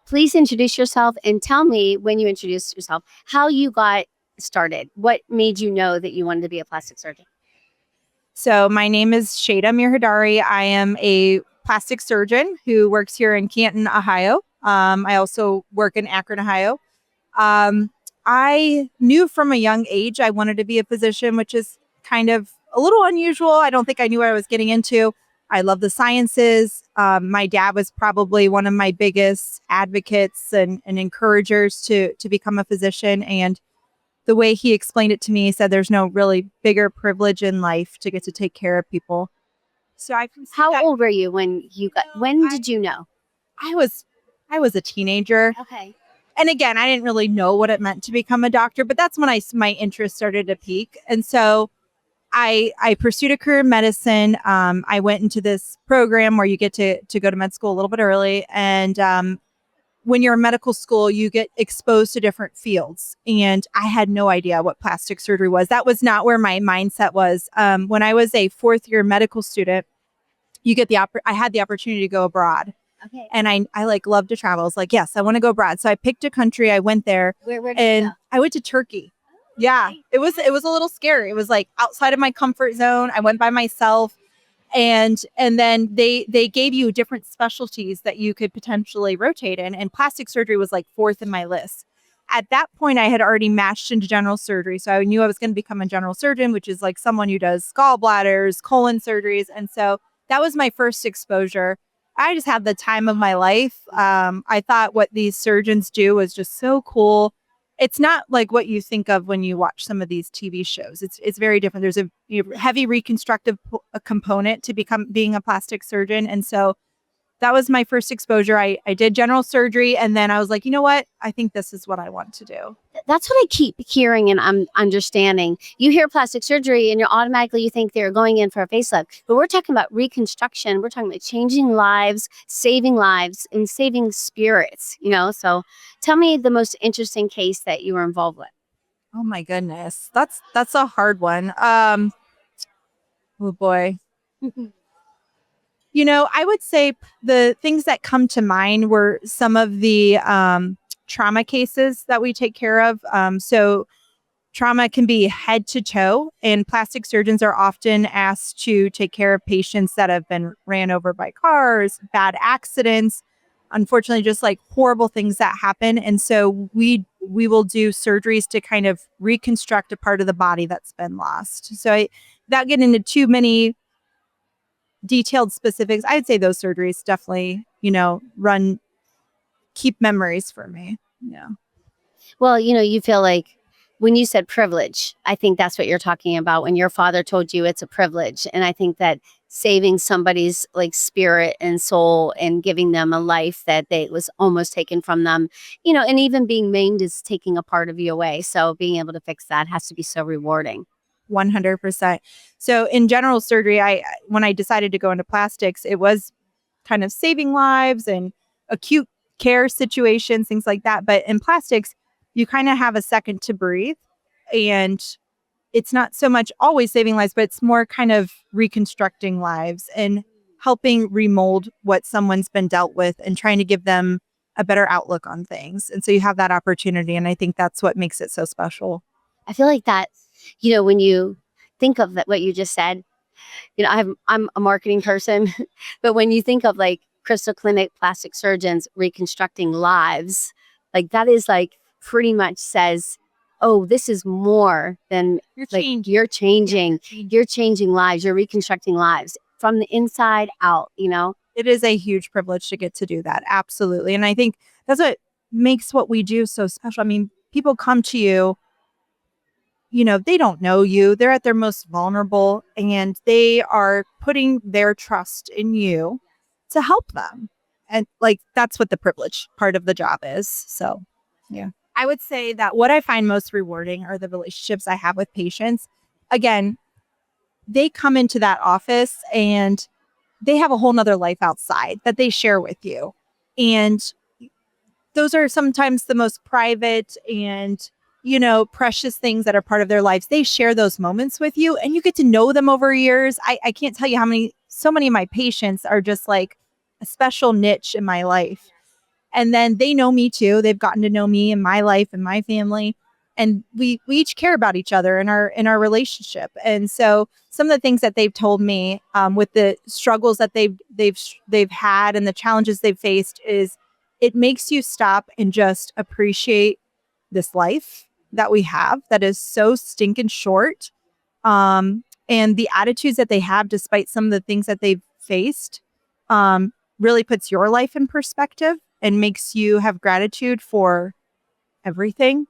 please introduce yourself and tell me, when you introduced yourself, how you got started. What made you know that you wanted to be a plastic surgeon? So my name is Shada Mirhadari. I am a plastic surgeon who works here in Canton, Ohio. I also work in Akron, Ohio. I knew from a young age I wanted to be a physician, which is kind of a little unusual. I don't think I knew what I was getting into. I love the sciences. My dad was probably one of my biggest advocates and encouragers to become a physician. And the way he explained it to me, he said there's no really bigger privilege in life to get to take care of people. So How old were you when did you know? I was a teenager. Okay. And again, I didn't really know what it meant to become a doctor, but that's when my interest started to peak. And so I pursued a career in medicine. I went into this program where you get to go to med school a little bit early. And when you're in medical school, you get exposed to different fields. And I had no idea what plastic surgery was. That was not where my mindset was. When I was a fourth year medical student, I had the opportunity to go abroad. Okay. And I like love to travel. I was like, yes, I want to go abroad. So I picked a country. I went there. Where did and you go? I went to Turkey. Yeah, it was a little scary. It was like outside of my comfort zone. I went by myself, and then they gave you different specialties that you could potentially rotate in, and plastic surgery was like fourth in my list. At that point, I had already matched into general surgery, so I knew I was going to become a general surgeon, which is like someone who does gallbladders, colon surgeries, and so that was my first exposure. I just had the time of my life. I thought what these surgeons do was just so cool. It's not like what you think of when you watch some of these TV shows. It's very different. There's a heavy reconstructive component to being a plastic surgeon. And so that was my first exposure. I did general surgery, and then I was like, you know what? I think this is what I want to do. That's what I keep hearing and I'm understanding. You hear plastic surgery and you think they're going in for a facelift. But we're talking about reconstruction. We're talking about changing lives, and saving spirits, So tell me the most interesting case that you were involved with. Oh my goodness. That's a hard one. Oh boy. I would say the things that come to mind were some of the trauma cases that we take care of. So trauma can be head to toe, and plastic surgeons are often asked to take care of patients that have been ran over by cars, bad accidents, unfortunately, just like horrible things that happen. And so we will do surgeries to kind of reconstruct a part of the body that's been lost. So without getting into too many detailed specifics, I'd say those surgeries definitely, keep memories for me. Yeah. Well, you feel like when you said privilege, I think that's what you're talking about when your father told you it's a privilege. And I think that saving somebody's like spirit and soul and giving them a life that they was almost taken from them, and even being maimed is taking a part of you away. So being able to fix that has to be so rewarding. 100%. So in general surgery, when I decided to go into plastics, it was kind of saving lives and acute care situations, things like that. But in plastics, you kind of have a second to breathe, and it's not so much always saving lives, but it's more kind of reconstructing lives and helping remold what someone's been dealt with and trying to give them a better outlook on things. And so you have that opportunity. And I think that's what makes it so special. I feel like that, when you think of that, what you just said, I'm a marketing person, but when you think of like Crystal Clinic plastic surgeons reconstructing lives, like that is like pretty much says, oh, this is more than you're changing lives, you're reconstructing lives from the inside out, It is a huge privilege to get to do that. Absolutely. And I think that's what makes what we do so special. I mean, people come to you, they don't know you. They're at their most vulnerable, and they are putting their trust in you to help them. And like, that's what the privilege part of the job is. So, yeah. I would say that what I find most rewarding are the relationships I have with patients. Again, they come into that office and they have a whole nother life outside that they share with you. And those are sometimes the most private and, precious things that are part of their lives. They share those moments with you and you get to know them over years. I can't tell you so many of my patients are just like a special niche in my life. And then they know me too. They've gotten to know me and my life and my family. And we each care about each other in our relationship. And so some of the things that they've told me with the struggles that they've had and the challenges they've faced is it makes you stop and just appreciate this life that we have that is so stinking short. And the attitudes that they have despite some of the things that they've faced really puts your life in perspective and makes you have gratitude for everything,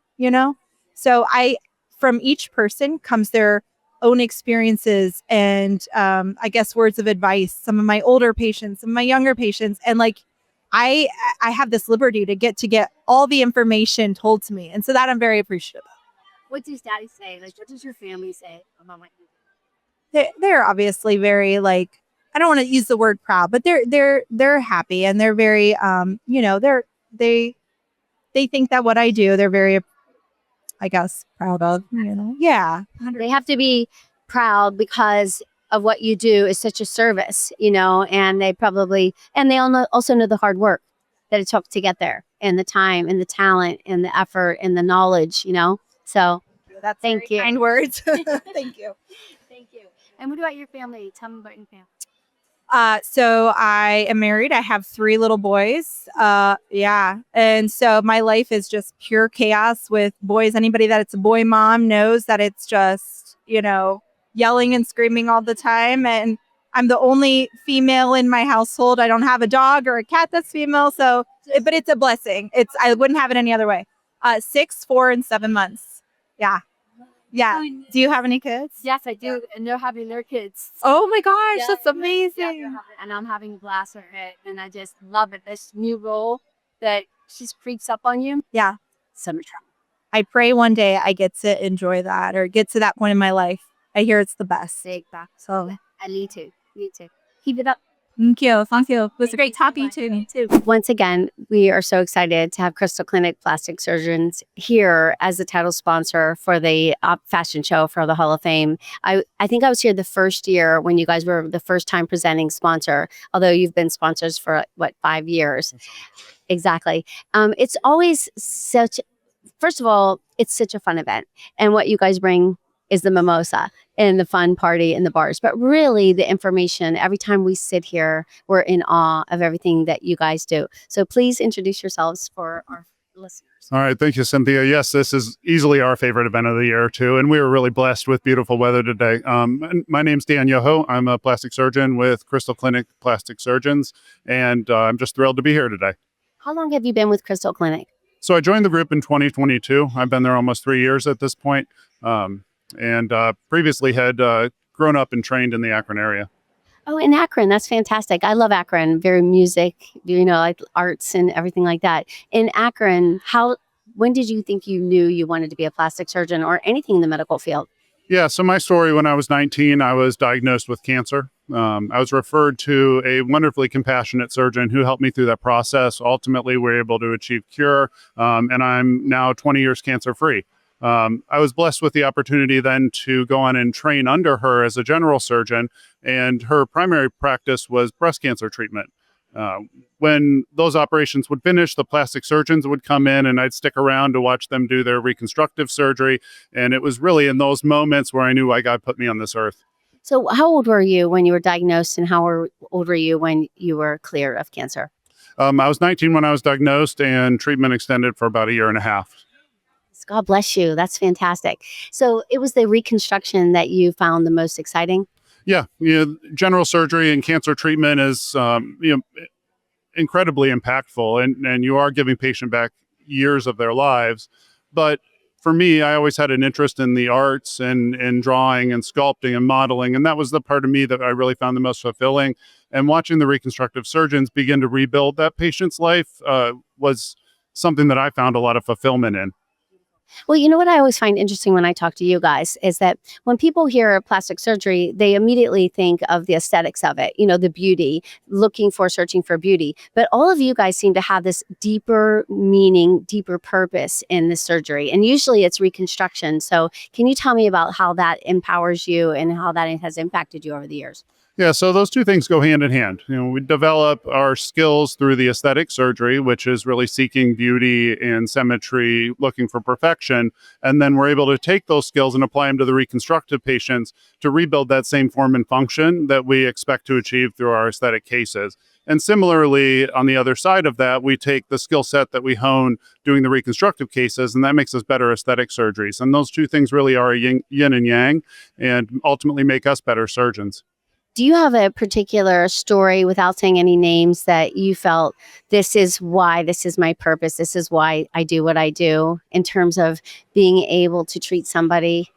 So from each person comes their own experiences and I guess words of advice, some of my older patients, some of my younger patients. And like, I have this liberty to get all the information told to me. And so that I'm very appreciative of. What does Daddy say? Like, what does your family say about my They're obviously very like, I don't want to use the word proud, but they're happy and they're very they think that what I do, they're very, I guess, proud of, Yeah. They have to be proud because of what you do is such a service, and they also know the hard work that it took to get there and the time and the talent and the effort and the knowledge, So That's thank you. Kind words. Thank you. Thank you. And what about your family? Tell me about your family. So I am married. I have 3 little boys. Yeah. And so my life is just pure chaos with boys. Anybody that it's a boy mom knows that it's just, yelling and screaming all the time. And I'm the only female in my household. I don't have a dog or a cat that's female. So, but it's a blessing. I wouldn't have it any other way. 6, 4, and 7 months. Yeah. Yeah. Do you have any kids? Yes, I do. And they're having their kids. Oh my gosh, Yeah, that's amazing. And I'm having a blast with it. And I just love it. This new role that just creeps up on you. Yeah. Summertime. I pray one day I get to enjoy that or get to that point in my life. I hear it's the best. Exactly. So I need to. Keep it up. Thank you. Thank you. It was great talking to you too. Once again, we are so excited to have Crystal Clinic Plastic Surgeons here as the title sponsor for the fashion show for the Hall of Fame. I think I was here the first year when you guys were the first time presenting sponsor, although you've been sponsors for, 5 years? Exactly. It's always first of all, it's such a fun event. And what you guys bring is the mimosa and the fun party and the bars. But really, the information, every time we sit here, we're in awe of everything that you guys do. So please introduce yourselves for our listeners. All right. Thank you, Cynthia. Yes, this is easily our favorite event of the year, too. And we were really blessed with beautiful weather today. My name's Dan Yoho. I'm a plastic surgeon with Crystal Clinic Plastic Surgeons. And I'm just thrilled to be here today. How long have you been with Crystal Clinic? So I joined the group in 2022. I've been there almost 3 years at this point. And previously had grown up and trained in the Akron area. Oh, in Akron. That's fantastic. I love Akron. Very music, like arts and everything like that. In Akron, when did you think you knew you wanted to be a plastic surgeon or anything in the medical field? Yeah, so my story, when I was 19, I was diagnosed with cancer. I was referred to a wonderfully compassionate surgeon who helped me through that process. Ultimately, we were able to achieve cure, and I'm now 20 years cancer-free. I was blessed with the opportunity then to go on and train under her as a general surgeon, and her primary practice was breast cancer treatment. When those operations would finish, the plastic surgeons would come in and I'd stick around to watch them do their reconstructive surgery. And it was really in those moments where I knew why God put me on this earth. So how old were you when you were diagnosed, and how old were you when you were clear of cancer? I was 19 when I was diagnosed, and treatment extended for about 1.5 years. God bless you. That's fantastic. So it was the reconstruction that you found the most exciting? Yeah. General surgery and cancer treatment is, incredibly impactful, and you are giving patient back years of their lives. But for me, I always had an interest in the arts and drawing and sculpting and modeling. And that was the part of me that I really found the most fulfilling. And watching the reconstructive surgeons begin to rebuild that patient's life was something that I found a lot of fulfillment in. Well, you know what I always find interesting when I talk to you guys is that when people hear plastic surgery, they immediately think of the aesthetics of it, the beauty, searching for beauty. But all of you guys seem to have this deeper meaning, deeper purpose in the surgery. And usually it's reconstruction. So can you tell me about how that empowers you and how that has impacted you over the years? Yeah, so those two things go hand in hand. We develop our skills through the aesthetic surgery, which is really seeking beauty and symmetry, looking for perfection. And then we're able to take those skills and apply them to the reconstructive patients to rebuild that same form and function that we expect to achieve through our aesthetic cases. And similarly, on the other side of that, we take the skill set that we hone doing the reconstructive cases, and that makes us better aesthetic surgeries. And those two things really are yin and yang, and ultimately make us better surgeons. Do you have a particular story, without saying any names, that you felt this is my purpose, this is why I do what I do, in terms of being able to treat somebody?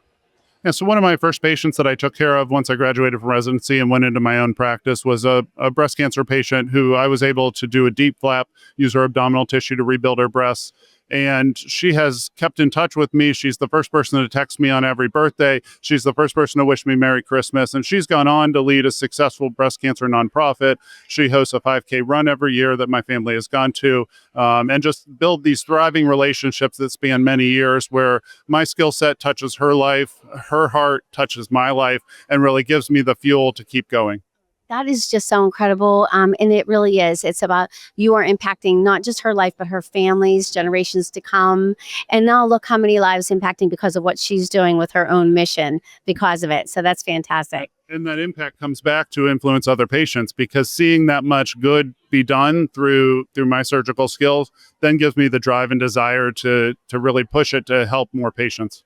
Yeah, so one of my first patients that I took care of once I graduated from residency and went into my own practice was a breast cancer patient who I was able to do a deep flap, use her abdominal tissue to rebuild her breasts. And she has kept in touch with me. She's the first person to text me on every birthday. She's the first person to wish me Merry Christmas. And she's gone on to lead a successful breast cancer nonprofit. She hosts a 5K run every year that my family has gone to, and just build these thriving relationships that span many years where my skill set touches her life, her heart touches my life, and really gives me the fuel to keep going. That is just so incredible. And it really is. It's about you are impacting not just her life, but her family's generations to come. And now look how many lives impacting because of what she's doing with her own mission because of it. So that's fantastic. And that impact comes back to influence other patients, because seeing that much good be done through my surgical skills then gives me the drive and desire to really push it to help more patients.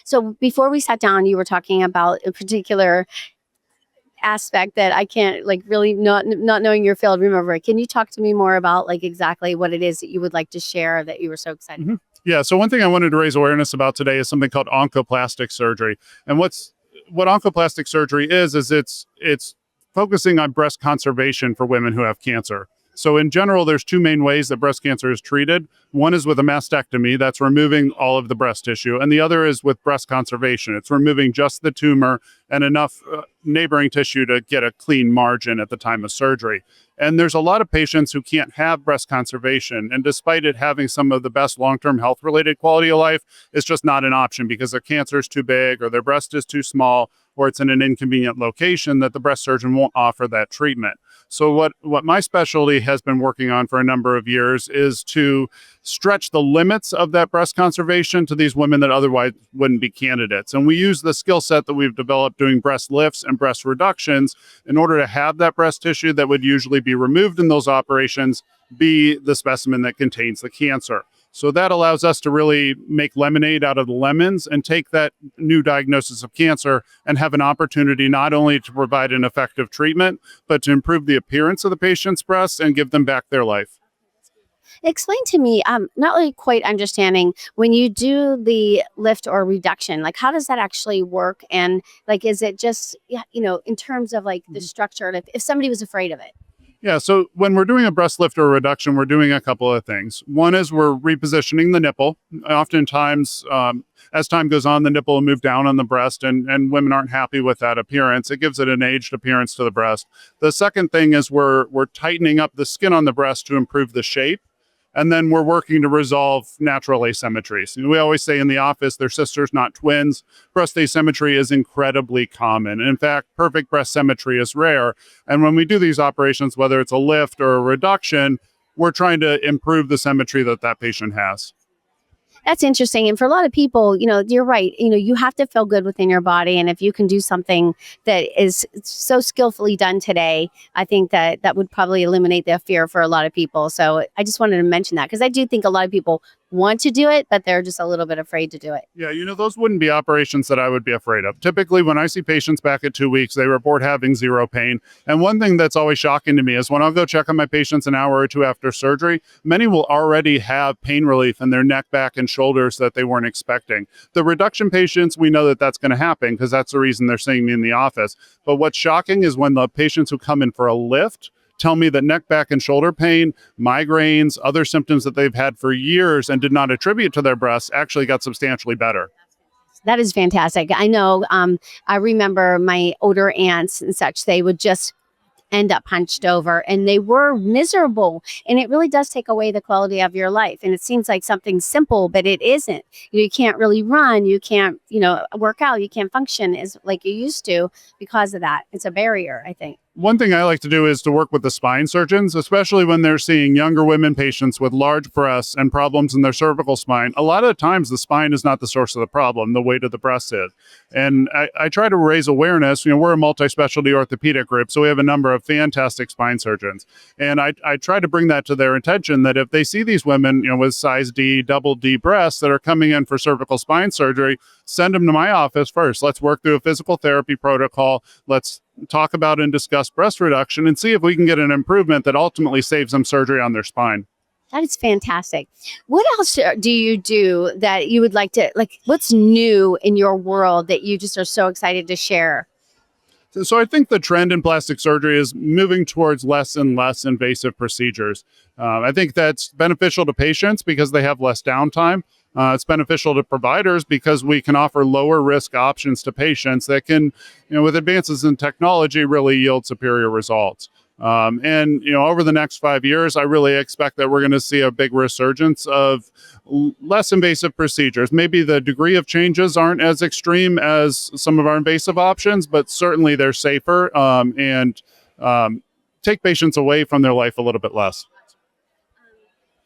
So before we sat down, you were talking about a particular aspect that I can't really not knowing your field remember. Can you talk to me more about exactly what it is that you would like to share that you were so excited about? Yeah, so one thing I wanted to raise awareness about today is something called oncoplastic surgery. And what oncoplastic surgery is it's focusing on breast conservation for women who have cancer. So in general, there's two main ways that breast cancer is treated. One is with a mastectomy, that's removing all of the breast tissue. And the other is with breast conservation. It's removing just the tumor and enough neighboring tissue to get a clean margin at the time of surgery. And there's a lot of patients who can't have breast conservation. And despite it having some of the best long-term health-related quality of life, it's just not an option because their cancer is too big or their breast is too small or it's in an inconvenient location that the breast surgeon won't offer that treatment. So what my specialty has been working on for a number of years is to stretch the limits of that breast conservation to these women that otherwise wouldn't be candidates. And we use the skill set that we've developed doing breast lifts and breast reductions in order to have that breast tissue that would usually be removed in those operations be the specimen that contains the cancer. So that allows us to really make lemonade out of the lemons and take that new diagnosis of cancer and have an opportunity not only to provide an effective treatment, but to improve the appearance of the patient's breasts and give them back their life. Explain to me, not really quite understanding when you do the lift or reduction, like how does that actually work? And like, is it just, in terms of like the structure, if somebody was afraid of it? Yeah, so when we're doing a breast lift or reduction, we're doing a couple of things. One is we're repositioning the nipple. Oftentimes, as time goes on, the nipple will move down on the breast, and women aren't happy with that appearance. It gives it an aged appearance to the breast. The second thing is we're tightening up the skin on the breast to improve the shape. And then we're working to resolve natural asymmetries. We always say in the office, they're sisters, not twins. Breast asymmetry is incredibly common. In fact, perfect breast symmetry is rare. And when we do these operations, whether it's a lift or a reduction, we're trying to improve the symmetry that that patient has. That's interesting. And for a lot of people, you're right. You have to feel good within your body. And if you can do something that is so skillfully done today, I think that would probably eliminate the fear for a lot of people. So I just wanted to mention that because I do think a lot of people want to do it, but they're just a little bit afraid to do it. Yeah, those wouldn't be operations that I would be afraid of. Typically, when I see patients back at 2 weeks, they report having zero pain. And one thing that's always shocking to me is when I'll go check on my patients an hour or two after surgery, many will already have pain relief in their neck, back, and shoulders that they weren't expecting. The reduction patients, we know that that's going to happen because that's the reason they're seeing me in the office. But what's shocking is when the patients who come in for a lift tell me that neck, back, and shoulder pain, migraines, other symptoms that they've had for years and did not attribute to their breasts actually got substantially better. That is fantastic. I know. I remember my older aunts and such, they would just end up hunched over and they were miserable. And it really does take away the quality of your life. And it seems like something simple, but it isn't. You can't really run. You can't, work out. You can't function as like you used to because of that. It's a barrier, I think. One thing I like to do is to work with the spine surgeons, especially when they're seeing younger women patients with large breasts and problems in their cervical spine. A lot of times the spine is not the source of the problem, the weight of the breast is. And I try to raise awareness. We're a multi-specialty orthopedic group, so we have a number of fantastic spine surgeons. And I try to bring that to their attention that if they see these women, with size D, double D breasts that are coming in for cervical spine surgery, send them to my office first. Let's work through a physical therapy protocol. Let's talk about and discuss breast reduction and see if we can get an improvement that ultimately saves them surgery on their spine. That is fantastic. What else do you do that you would like to, what's new in your world that you just are so excited to share? So I think the trend in plastic surgery is moving towards less and less invasive procedures. I think that's beneficial to patients because they have less downtime. It's beneficial to providers because we can offer lower risk options to patients that can, with advances in technology, really yield superior results. And over the next 5 years, I really expect that we're going to see a big resurgence of less invasive procedures. Maybe the degree of changes aren't as extreme as some of our invasive options, but certainly they're safer and take patients away from their life a little bit less.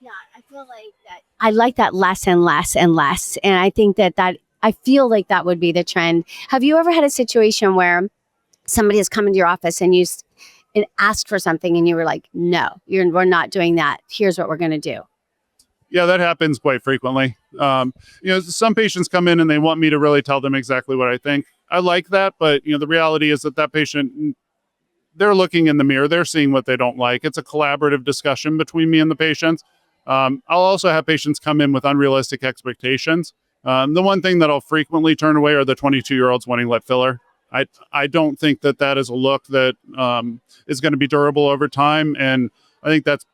Yeah, I feel like that. I like that less and less and less. And I think that I feel like that would be the trend. Have you ever had a situation where somebody has come into your office and asked for something and you were like, no, we're not doing that. Here's what we're going to do? Yeah, that happens quite frequently. Some patients come in and they want me to really tell them exactly what I think. I like that, but the reality is that patient, they're looking in the mirror, they're seeing what they don't like. It's a collaborative discussion between me and the patients. I'll also have patients come in with unrealistic expectations. The one thing that I'll frequently turn away are the 22-year-olds wanting lip filler. I don't think that is a look that is going to be durable over time. And I think that's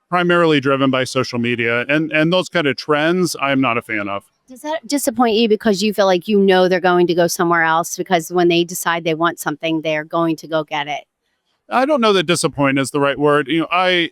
primarily driven by social media. And those kind of trends, I'm not a fan of. Does that disappoint you because you feel like you know they're going to go somewhere else because when they decide they want something, they're going to go get it? I don't know that disappoint is the right word. I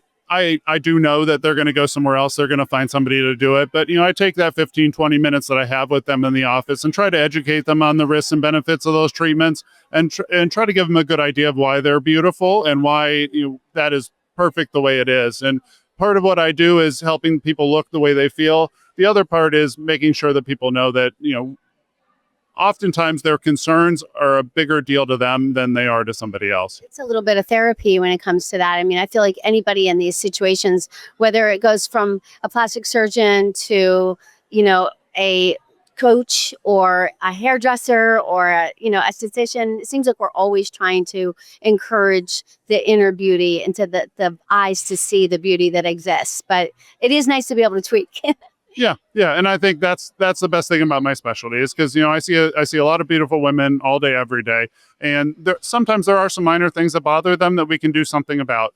do know that they're going to go somewhere else. They're going to find somebody to do it. But, I take that 15, 20 minutes that I have with them in the office and try to educate them on the risks and benefits of those treatments and try to give them a good idea of why they're beautiful and why that is perfect the way it is. And part of what I do is helping people look the way they feel. The other part is making sure that people know that, oftentimes their concerns are a bigger deal to them than they are to somebody else. It's a little bit of therapy when it comes to that. I mean, I feel like anybody in these situations, whether it goes from a plastic surgeon to, a coach or a hairdresser or a esthetician, it seems like we're always trying to encourage the inner beauty and to the eyes to see the beauty that exists. But it is nice to be able to tweak. Yeah, and I think that's the best thing about my specialty is because I see a lot of beautiful women all day, every day, and sometimes there are some minor things that bother them that we can do something about.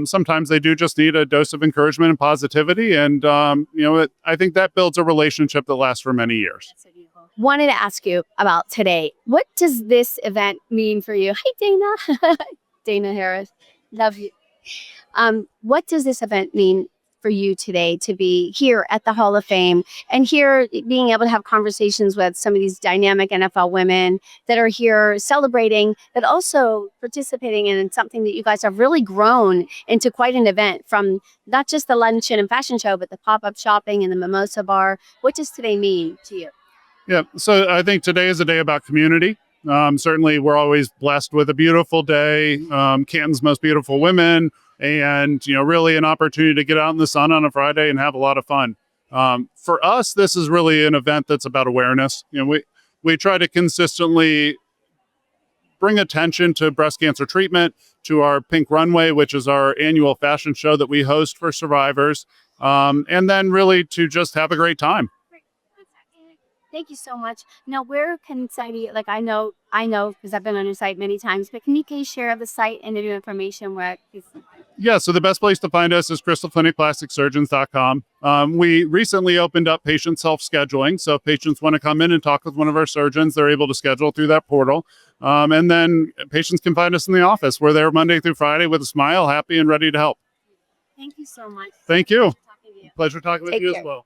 Sometimes they do just need a dose of encouragement and positivity, and I think that builds a relationship that lasts for many years. Wanted to ask you about today. What does this event mean for you? Hi, Dana. Dana Harris, love you. What does this event mean for you today to be here at the Hall of Fame and here being able to have conversations with some of these dynamic NFL women that are here celebrating, but also participating in something that you guys have really grown into quite an event, from not just the luncheon and fashion show, but the pop-up shopping and the mimosa bar. What does today mean to you? Yeah, so I think today is a day about community. Certainly, we're always blessed with a beautiful day, Canton's most beautiful women, and really an opportunity to get out in the sun on a Friday and have a lot of fun. For us, this is really an event that's about awareness. We try to consistently bring attention to breast cancer treatment, to our Pink Runway, which is our annual fashion show that we host for survivors, and then really to just have a great time. Thank you so much. Now, where can Sadie, I know because I've been on your site many times, but can you please share the site and the new information where Yeah, so the best place to find us is crystalclinicplasticsurgeons.com. We recently opened up patient self-scheduling. So if patients want to come in and talk with one of our surgeons, they're able to schedule through that portal. And then patients can find us in the office. We're there Monday through Friday with a smile, happy and ready to help. Thank you so much. Thank you. Talking to you. Pleasure talking with Take you care. as well.